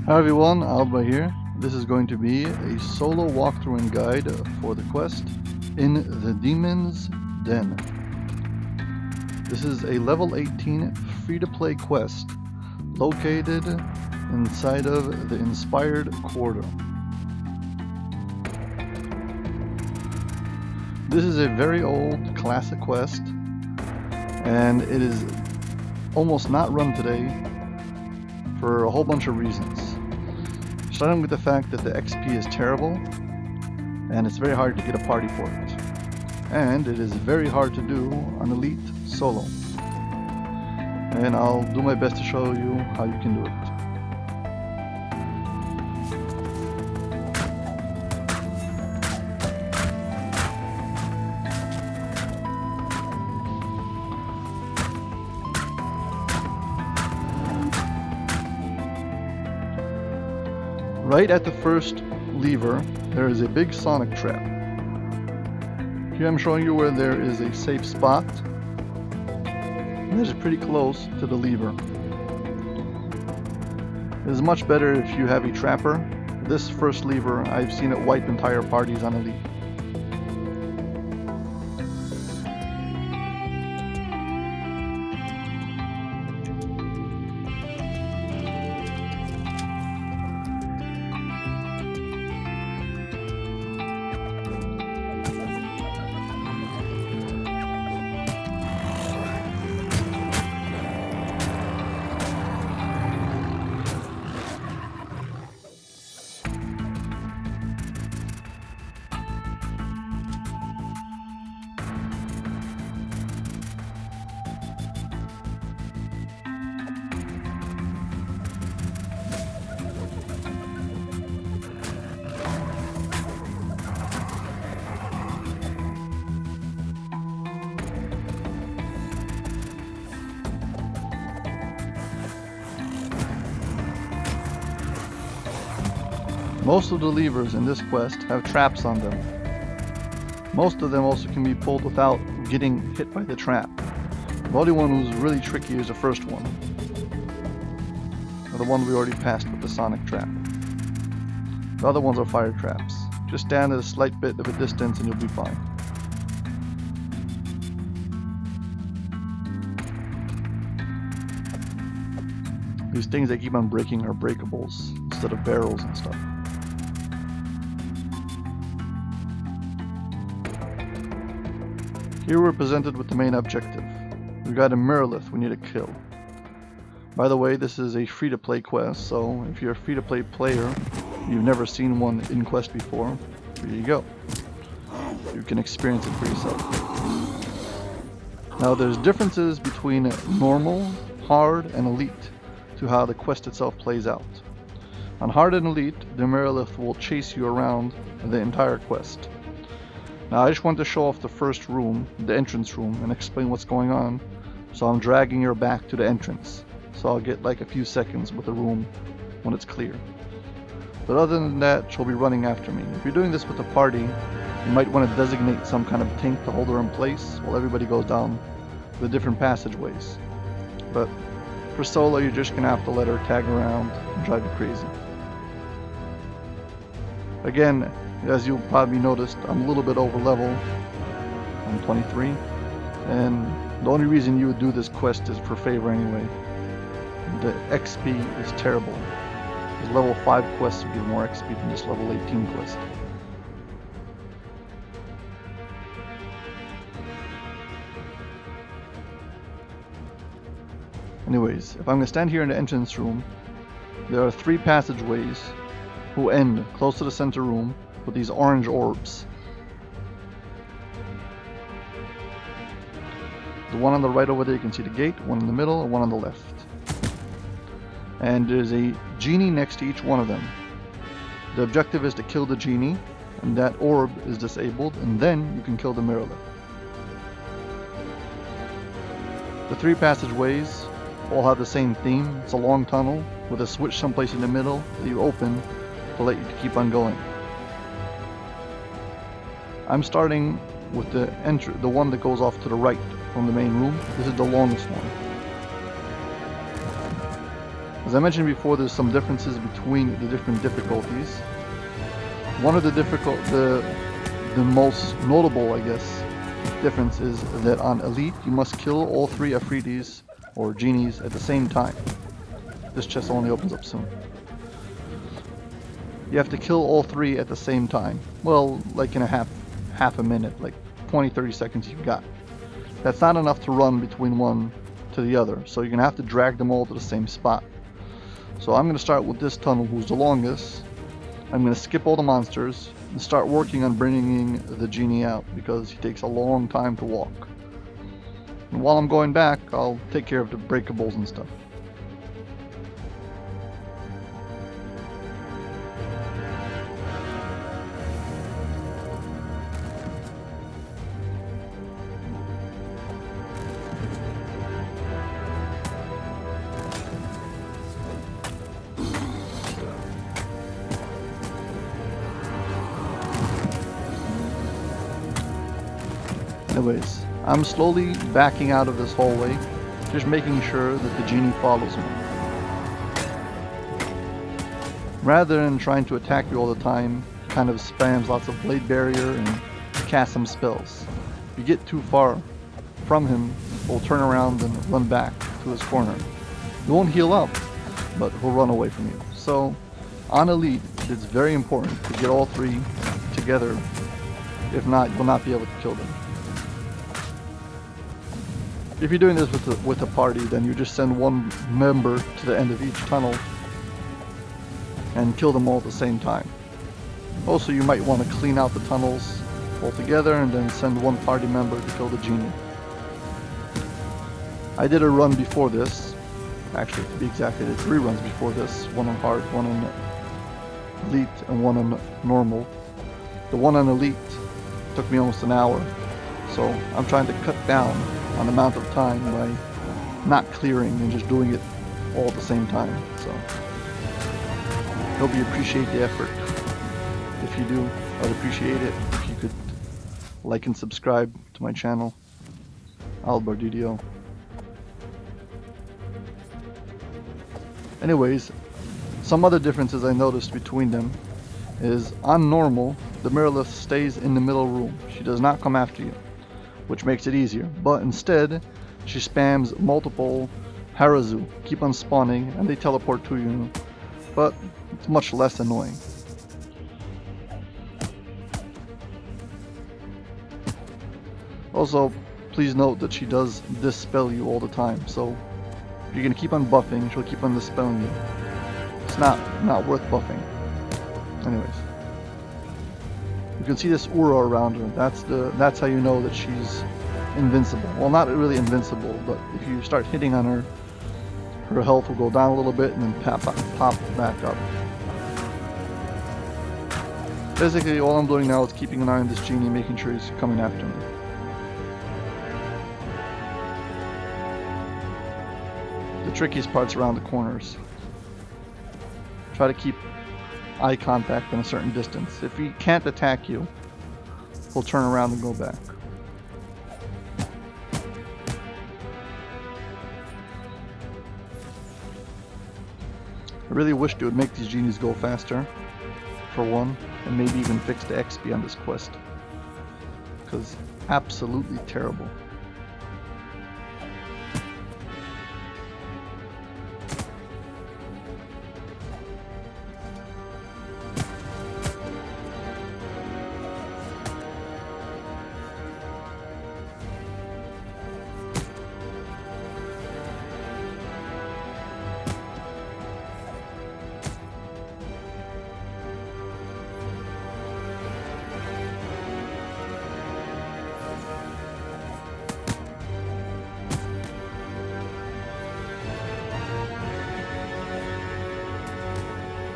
Hi everyone, Alba here. This is going to be a solo walkthrough and guide for the quest in the Demon's Den. This is a level 18 free-to-play quest located inside of the Inspired Quarter. This is a very old classic quest and it is almost not run today for a whole bunch of reasons. Starting with the fact that the XP is terrible and it's very hard to get a party for it. And it is very hard to do on Elite solo. And I'll do my best to show you how you can do it. Right at the first lever, there is a big sonic trap. Here I'm showing you where there is a safe spot. And this is pretty close to the lever. It is much better if you have a trapper. This first lever, I've seen it wipe entire parties on Elite. Most of the levers in this quest have traps on them. Most of them also can be pulled without getting hit by the trap. The only one who's really tricky is the first one. Or the one we already passed with the sonic trap. The other ones are fire traps. Just stand at a slight bit of a distance and you'll be fine. These things that keep on breaking are breakables instead of barrels and stuff. Here we're presented with the main objective. We've got a Mirrorlith we need to kill. By the way, this is a free-to-play quest, so if you're a free-to-play player, you've never seen one in quest before, here you go. You can experience it for yourself. Now there's differences between normal, hard, and elite to how the quest itself plays out. On hard and elite, the Mirrorlith will chase you around the entire quest. Now I just want to show off the first room, the entrance room, and explain what's going on. So I'm dragging her back to the entrance. So I'll get like a few seconds with the room when it's clear. But other than that, she'll be running after me. If you're doing this with a party, you might want to designate some kind of tank to hold her in place while everybody goes down the different passageways. But for solo, you're just gonna have to let her tag around and drive you crazy. Again, as you'll probably noticed, I'm a little bit over level. I'm 23, and the only reason you would do this quest is for favor anyway. The XP is terrible. Because level 5 quests will give more XP than just level 18 quest. Anyways, if I'm gonna stand here in the entrance room, there are 3 passageways who end close to the center room with these orange orbs. The one on the right over there, you can see the gate, one in the middle, and one on the left. And there's a genie next to each one of them. The objective is to kill the genie, and that orb is disabled, and then you can kill the Mirrorlith. The 3 passageways all have the same theme. It's a long tunnel with a switch someplace in the middle that you open to let you keep on going. I'm starting with the one that goes off to the right from the main room. This is the longest one. As I mentioned before, there's some differences between the different difficulties. One of the most notable, I guess, difference is that on Elite, you must kill all 3 Afritis, or genies, at the same time. This chest only opens up soon. You have to kill all 3 at the same time. Well, like in a half a minute, like 20-30 seconds you've got. That's not enough to run between one to the other, so you're going to have to drag them all to the same spot. So I'm going to start with this tunnel, who's the longest. I'm going to skip all the monsters and start working on bringing the genie out, because he takes a long time to walk. And while I'm going back, I'll take care of the breakables and stuff. Anyways, I'm slowly backing out of this hallway, just making sure that the genie follows me. Rather than trying to attack you all the time, he kind of spams lots of blade barrier and casts some spells. If you get too far from him, he'll turn around and run back to his corner. He won't heal up, but he'll run away from you. So, on Elite, it's very important to get all 3 together. If not, you'll not be able to kill them. If you're doing this with a party, then you just send one member to the end of each tunnel and kill them all at the same time. Also, you might want to clean out the tunnels altogether and then send one party member to kill the genie. I did a run before this. Actually, to be exact, I did 3 runs before this. One on hard, one on Elite, and one on normal. The one on Elite took me almost an hour. So I'm trying to cut down on the amount of time by not clearing and just doing it all at the same time. So hope you appreciate the effort. If you do, I'd appreciate it if you could like and subscribe to my channel, DDO. Anyways, some other differences I noticed between them is on normal, the Mirrorless stays in the middle room. She does not come after you, which makes it easier, but instead she spams multiple Harazu, keep on spawning, and they teleport to you, but it's much less annoying. Also, please note that she does dispel you all the time, so if you're gonna keep on buffing, she'll keep on dispelling you. It's not worth buffing. Anyways. You can see this aura around her. That's how you know that she's invincible. Well, not really invincible, but if you start hitting on her, her health will go down a little bit and then pop back up. Basically, all I'm doing now is keeping an eye on this genie, making sure he's coming after me. The trickiest part's around the corners. Try to keep eye contact in a certain distance. If he can't attack you, he'll turn around and go back. I really wish they would make these genies go faster, for one, and maybe even fix the XP on this quest, because absolutely terrible.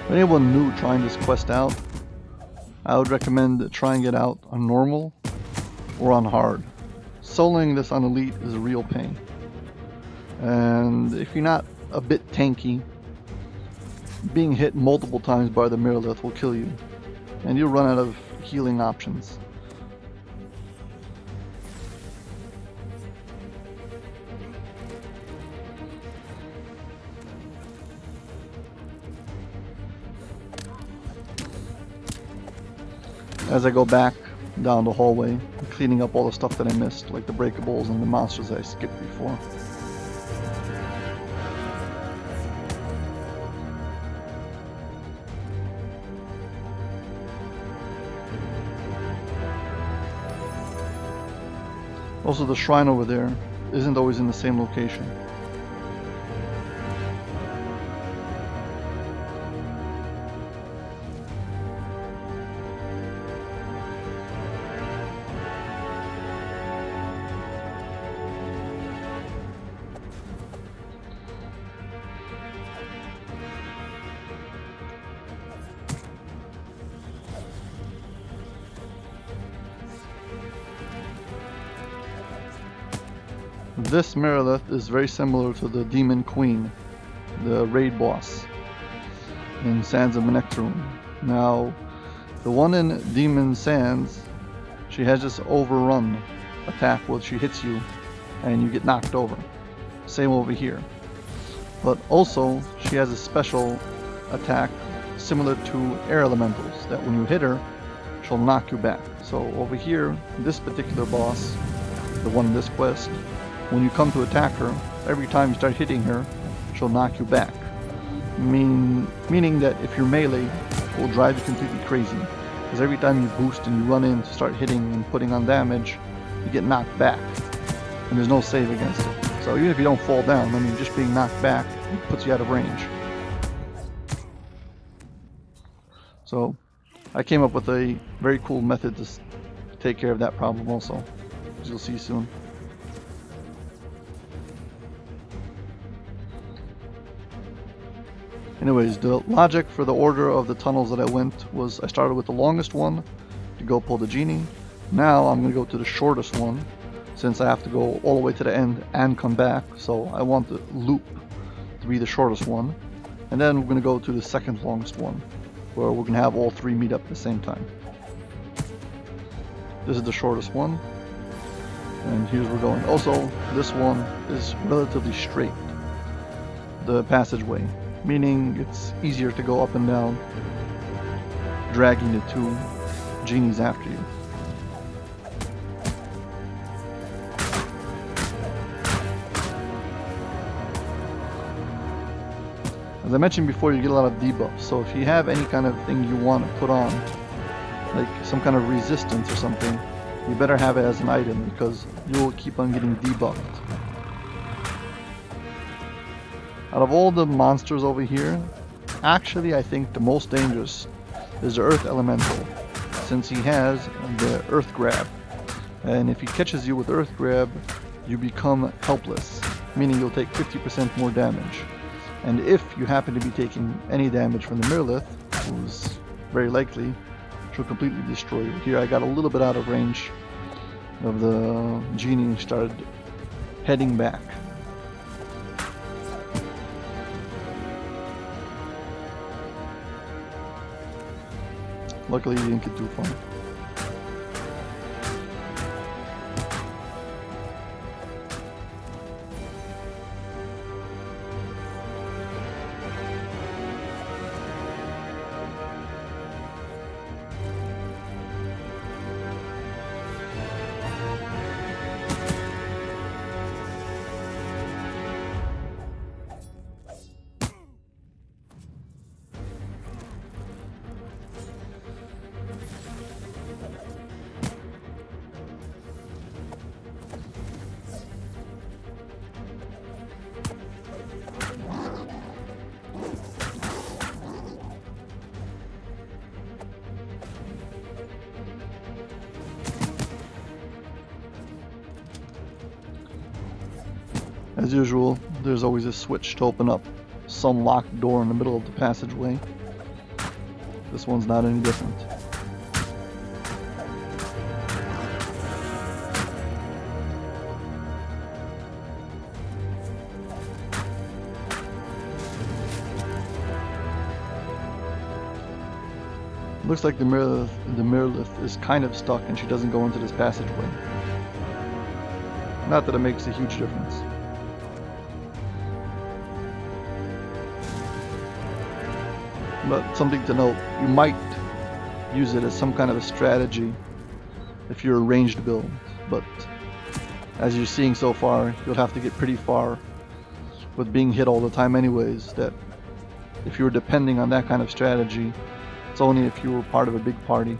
For anyone new trying this quest out, I would recommend trying it out on normal or on hard. Soloing this on Elite is a real pain. And if you're not a bit tanky, being hit multiple times by the Mirrorlith will kill you, and you'll run out of healing options. as I go back down the hallway, cleaning up all the stuff that I missed, like the breakables and the monsters that I skipped before. Also, the shrine over there isn't always in the same location. This Merilith is very similar to the Demon Queen, the raid boss in Sands of Manectrum. Now, the one in Demon Sands, she has this overrun attack where she hits you and you get knocked over. Same over here. But also, she has a special attack similar to air elementals, that when you hit her, she'll knock you back. So over here, this particular boss, the one in this quest, when you come to attack her, every time you start hitting her, she'll knock you back. Meaning that if you're melee, it will drive you completely crazy. Because every time you boost and you run in to start hitting and putting on damage, you get knocked back. And there's no save against it. So even if you don't fall down, I mean, just being knocked back puts you out of range. So I came up with a very cool method to take care of that problem also, as you'll see soon. Anyways, the logic for the order of the tunnels that I went was I started with the longest one to go pull the genie. Now I'm going to go to the shortest one since I have to go all the way to the end and come back. So I want the loop to be the shortest one. And then we're going to go to the second longest one where we're going to have all three meet up at the same time. This is the shortest one. And here's where we're going. Also, this one is relatively straight, the passageway, meaning it's easier to go up and down, dragging the two genies after you. As I mentioned before, you get a lot of debuffs, so if you have any kind of thing you want to put on, like some kind of resistance or something, you better have it as an item because you will keep on getting debuffed. Out of all the monsters over here, actually I think the most dangerous is the Earth Elemental, since he has the Earth Grab. And if he catches you with Earth Grab, you become helpless, meaning you'll take 50% more damage. And if you happen to be taking any damage from the Merilith, who's very likely, she'll completely destroy you. Here I got a little bit out of range of the genie and started heading back. Luckily, you didn't get too far. As usual, there's always a switch to open up some locked door in the middle of the passageway. This one's not any different. Looks like the Merilith is kind of stuck and she doesn't go into this passageway. Not that it makes a huge difference. But something to note, you might use it as some kind of a strategy if you're a ranged build, but as you're seeing so far, you'll have to get pretty far with being hit all the time anyways, that if you were depending on that kind of strategy, it's only if you were part of a big party.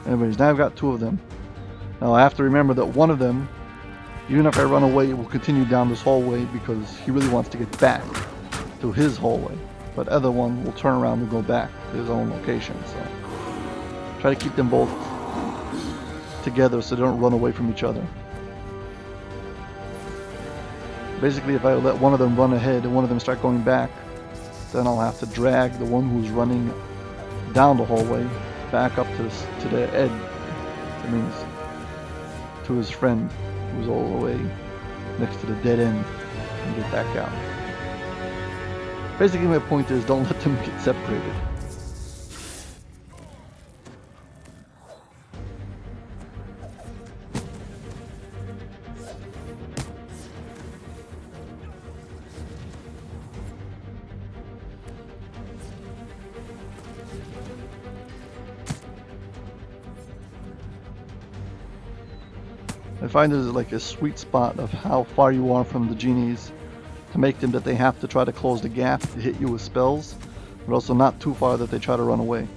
Anyways, now I've got 2 of them. Now I have to remember that one of them, even if I run away, will continue down this hallway because he really wants to get back to his hallway. But other one will turn around and go back to his own location. So try to keep them both together so they don't run away from each other. Basically, if I let one of them run ahead and one of them start going back, then I'll have to drag the one who's running down the hallway back up to the edge. That means to his friend who's all the way next to the dead end and get back out. Basically, my point is don't let them get separated. I find there's like a sweet spot of how far you are from the genies to make them that they have to try to close the gap to hit you with spells, but also not too far that they try to run away.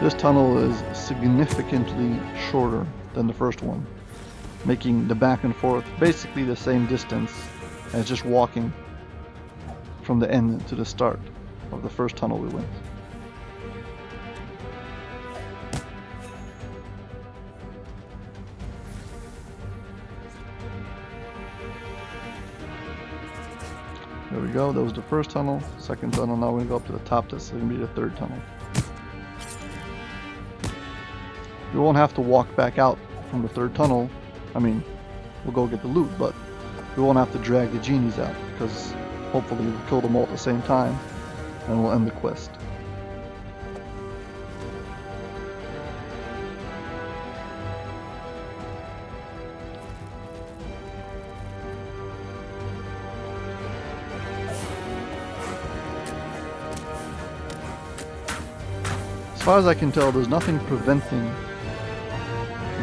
This tunnel is significantly shorter than the first one, making the back and forth basically the same distance as just walking from the end to the start of the first tunnel we went. There we go, that was the first tunnel, second tunnel. Now we're going to go up to the top, that's going to be the third tunnel. We won't have to walk back out from the third tunnel. I mean, we'll go get the loot, but we won't have to drag the genies out because hopefully we'll kill them all at the same time and we'll end the quest. As far as I can tell, there's nothing preventing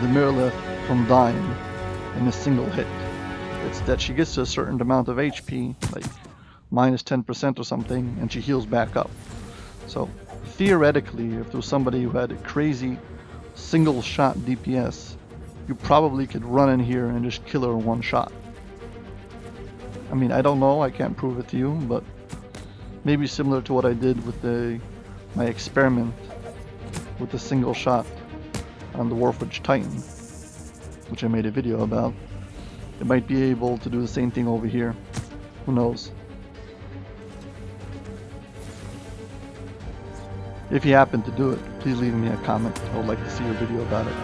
the Mirrorlith from dying in a single hit. It's that she gets to a certain amount of HP, like minus 10% or something, and she heals back up. So theoretically, if there was somebody who had a crazy single shot DPS, you probably could run in here and just kill her in one shot. I mean, I don't know, I can't prove it to you, but maybe similar to what I did with my experiment with the single shot on the Warforged Titan, which I made a video about. It might be able to do the same thing over here. Who knows? If you happen to do it, please leave me a comment. I would like to see a video about it.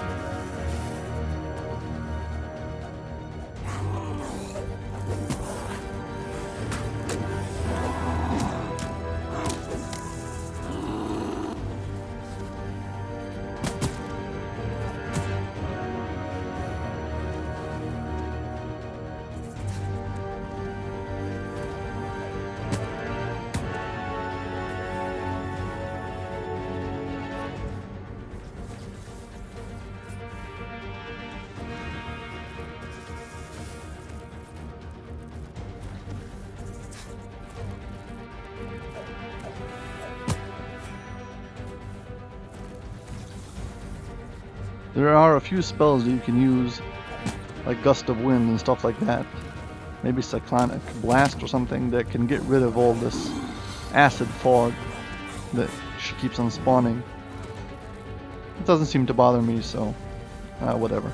There are a few spells that you can use, like Gust of Wind and stuff like that. Maybe Cyclonic Blast or something that can get rid of all this acid fog that she keeps on spawning. It doesn't seem to bother me, so whatever.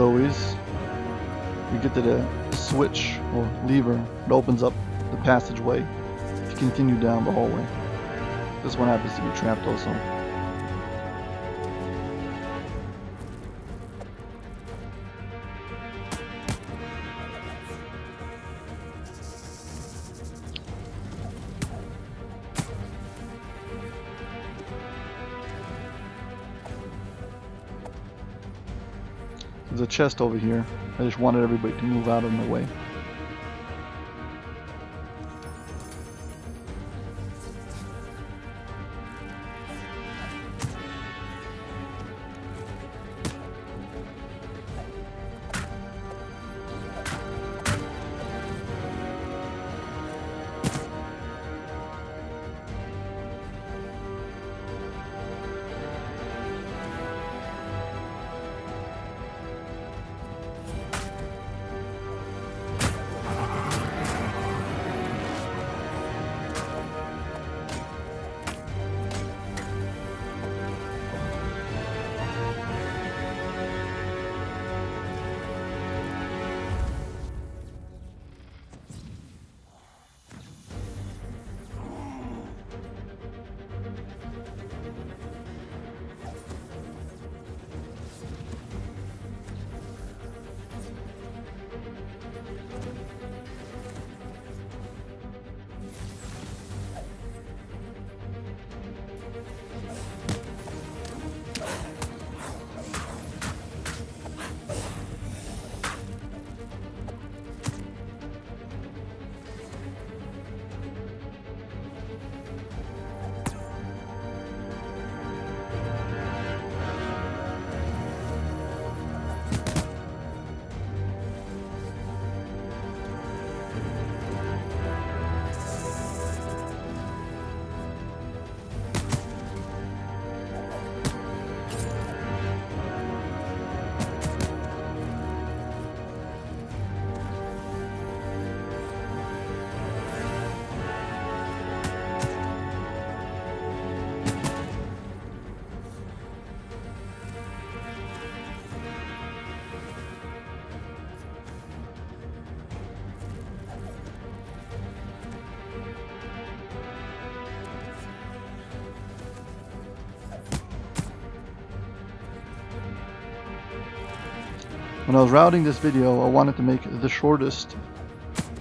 always, you get to the switch or lever. It opens up the passageway to continue down the hallway. This one happens to be trapped also. There's a chest over here. I just wanted everybody to move out of my way. When I was routing this video, I wanted to make the shortest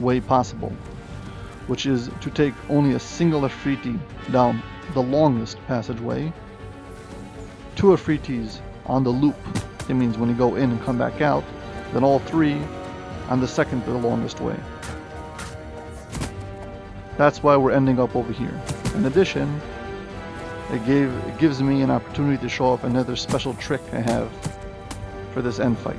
way possible, which is to take only a single Afriti down the longest passageway, 2 Afritis on the loop. It means when you go in and come back out, then all 3 on the second to the longest way. That's why we're ending up over here. In addition, it gives me an opportunity to show off another special trick I have for this end fight.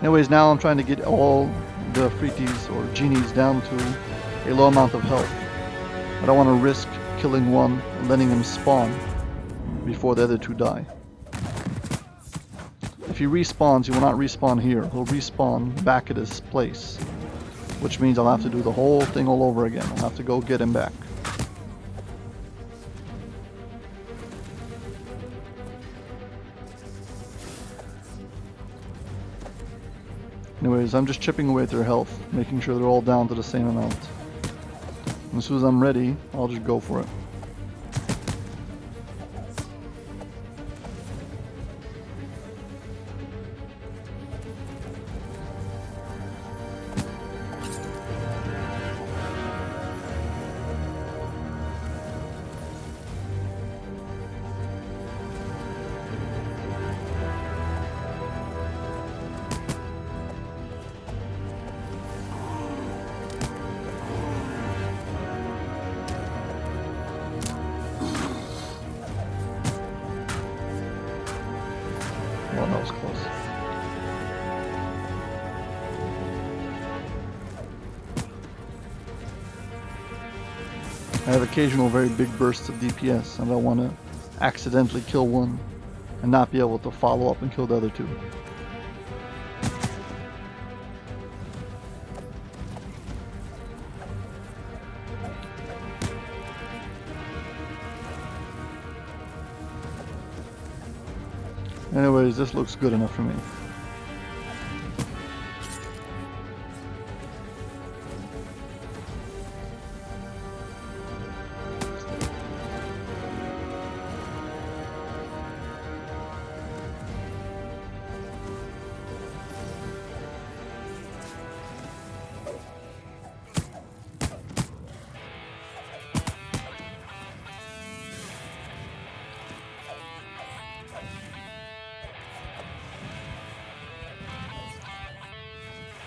Anyways, now I'm trying to get all the Afritis or genies down to a low amount of health. I don't want to risk killing one and letting him spawn before the other 2 die. If he respawns, he will not respawn here. He'll respawn back at his place, which means I'll have to do the whole thing all over again. I'll have to go get him back. Anyways, I'm just chipping away at their health, making sure they're all down to the same amount. And as soon as I'm ready, I'll just go for it. Well, that was close. I have occasional very big bursts of DPS, and I want to accidentally kill one and not be able to follow up and kill the other 2. Anyways, this looks good enough for me.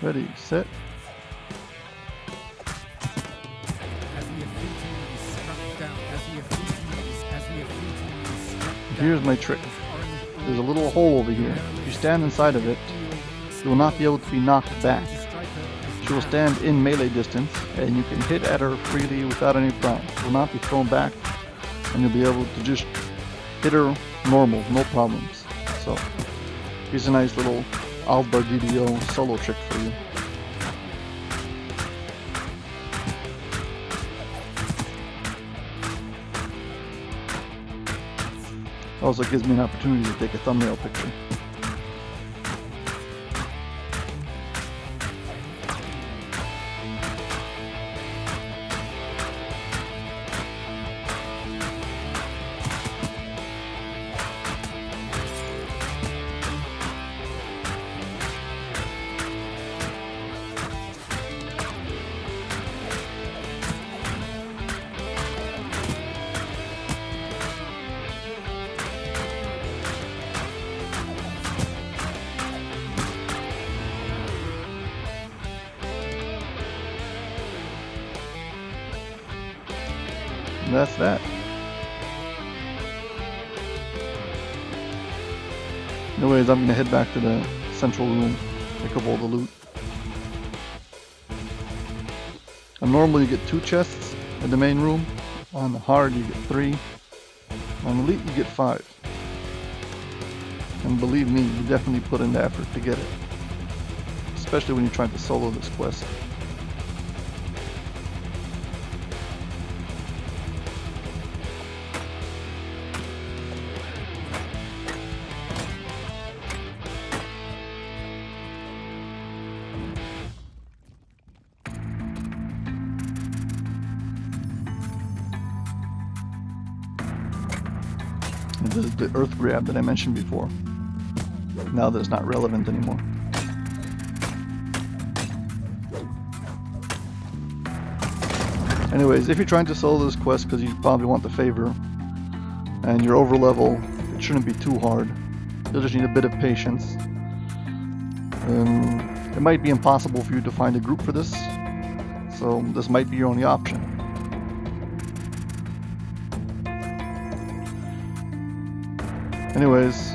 Ready, set. Here's my trick. There's a little hole over here. If you stand inside of it, you will not be able to be knocked back. She will stand in melee distance, and you can hit at her freely without any problem. She will not be thrown back, and you'll be able to just hit her normal, no problems. So, here's a nice little Albar DDO solo trick for you. Also gives me an opportunity to take a thumbnail picture. And that's that. Anyways, I'm gonna head back to the central room, pick up all the loot. And normally you get 2 chests in the main room. On the hard you get 3. On elite you get 5. And believe me, you definitely put in the effort to get it. Especially when you're trying to solo this quest. And this is the earth grab that I mentioned before. Now that it's not relevant anymore. Anyways, if you're trying to solo this quest because you probably want the favor and you're over level, it shouldn't be too hard. You'll just need a bit of patience. It might be impossible for you to find a group for this, so this might be your only option. Anyways,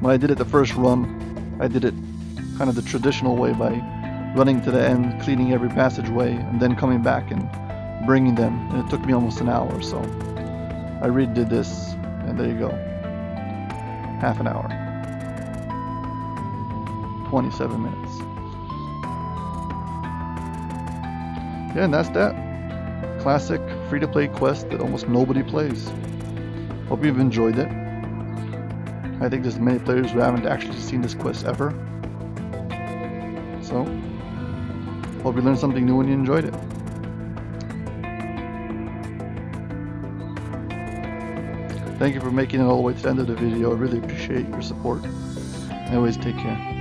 when I did it the first run, I did it kind of the traditional way by running to the end, cleaning every passageway, and then coming back and bringing them. And it took me almost an hour, so I redid this, and there you go. Half an hour. 27 minutes. Yeah, and that's that. Classic free-to-play quest that almost nobody plays. Hope you've enjoyed it. I think there's many players who haven't actually seen this quest ever. So, hope you learned something new and you enjoyed it. Thank you for making it all the way to the end of the video. I really appreciate your support. Anyways, take care.